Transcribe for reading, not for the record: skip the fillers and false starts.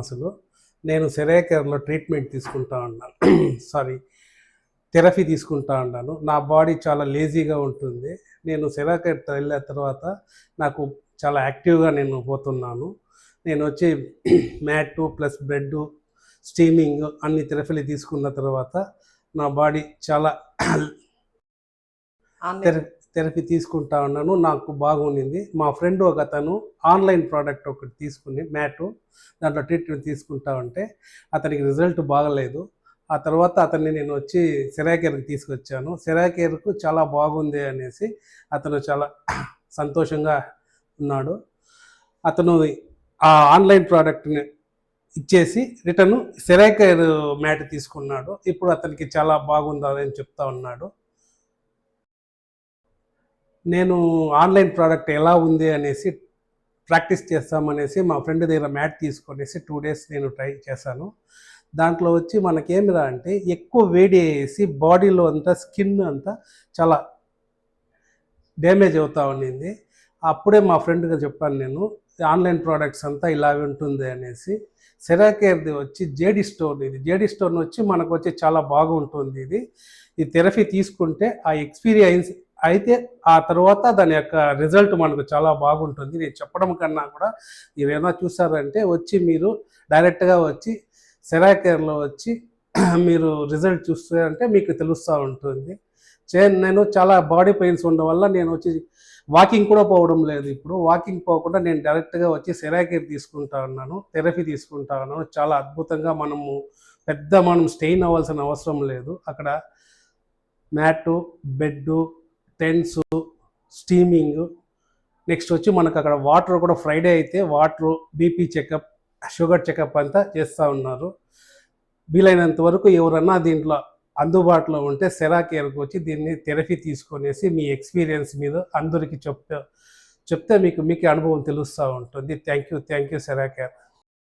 శ్రీనివాసులు. నేను సెరాకేర్‌లో ట్రీట్మెంట్ తీసుకుంటా ఉన్నాను. సారీ, థెరపీ తీసుకుంటా ఉన్నాను. నా బాడీ చాలా లేజీగా ఉంటుంది. నేను సెరాకేర్‌తో వెళ్ళిన తర్వాత నాకు చాలా యాక్టివ్‌గా నేను పోతున్నాను. నేనొచ్చి మ్యాటు ప్లస్ బెడ్డు, స్టీమింగ్ అన్ని థెరపీలు తీసుకున్న తర్వాత నా బాడీ చాలా ఆన్‌లైన్ థెరపీ తీసుకుంటా ఉన్నాను. నాకు బాగుండింది. మా ఫ్రెండ్ ఒకతను ఆన్‌లైన్ ప్రోడక్ట్ ఒకటి తీసుకుని మ్యాటు దాంట్లో ట్రీట్మెంట్ తీసుకుంటా ఉంటే అతనికి రిజల్ట్ బాగలేదు. ఆ తర్వాత అతన్ని నేను వచ్చి సెరాకేర్‌కి తీసుకొచ్చాను. సెరాకేర్‌కు చాలా బాగుంది అనేసి అతను చాలా సంతోషంగా ఉన్నాడు. అతను ఆ ఆన్‌లైన్ ప్రోడక్ట్‌ని ఇచ్చేసి రిటర్ను సెరాకేర్ మ్యాట్ తీసుకున్నాడు. ఇప్పుడు అతనికి చాలా బాగుందని చెప్తా ఉన్నాడు. నేను ఆన్‌లైన్ ప్రోడక్ట్ ఎలా ఉంది అనేసి ప్రాక్టీస్ చేస్తామనేసి మా ఫ్రెండ్ దగ్గర మ్యాట్ తీసుకొనేసి 2 డేస్ నేను ట్రై చేశాను. దాంట్లో వచ్చి మనకేమిరా అంటే ఎక్కువ వేడి అయ్యేసి బాడీలో అంతా స్కిన్ అంతా చాలా డ్యామేజ్ అవుతా ఉండింది. అప్పుడే మా ఫ్రెండ్‌గా చెప్పాను నేను, ఆన్‌లైన్ ప్రొడక్ట్స్ అంతా ఇలాగే ఉంటుంది అనేసి. సెరాకేర్‌ది వచ్చి జేడీ స్టోన్ ఇది. జేడీ స్టోన్ వచ్చి మనకొచ్చి చాలా బాగుంటుంది ఇది. ఈ థెరపీ తీసుకుంటే ఆ ఎక్స్‌పీరియన్స్ అయితే ఆ తర్వాత దాని యొక్క రిజల్ట్ మనకు చాలా బాగుంటుంది. నేను చెప్పడం కన్నా కూడా మీరేమైనా చూసారంటే వచ్చి మీరు డైరెక్ట్‌గా వచ్చి సెరాకేర్‌లో వచ్చి మీరు రిజల్ట్ చూస్తారంటే మీకు తెలుస్తా ఉంటుంది. నేను చాలా బాడీ పెయిన్స్ ఉండడం వల్ల నేను వచ్చి వాకింగ్ కూడా పోవడం లేదు ఇప్పుడు. వాకింగ్ పోకుండా నేను డైరెక్ట్‌గా వచ్చి సెరాకేర్ తీసుకుంటా ఉన్నాను. థెరపీ తీసుకుంటా ఉన్నాను. చాలా అద్భుతంగా మనం స్టెయిన్ అవ్వాల్సిన అవసరం లేదు. అక్కడ మ్యాటు, బెడ్డు, టెన్సు, స్టీమింగు, నెక్స్ట్ వచ్చి మనకు అక్కడ వాటర్ కూడా ఫ్రైడే అయితే water, BP checkup, sugar checkup అంతా చేస్తూ ఉన్నారు. వీలైనంత వరకు ఎవరన్నా దీంట్లో అందుబాటులో ఉంటే సెరాకేర్‌కి వచ్చి దీన్ని థెరపీ తీసుకొనేసి మీ ఎక్స్‌పీరియన్స్ మీద అందరికి చెప్తే మీకే అనుభవం తెలుస్తూ ఉంటుంది. Thank you సెరాకేర్.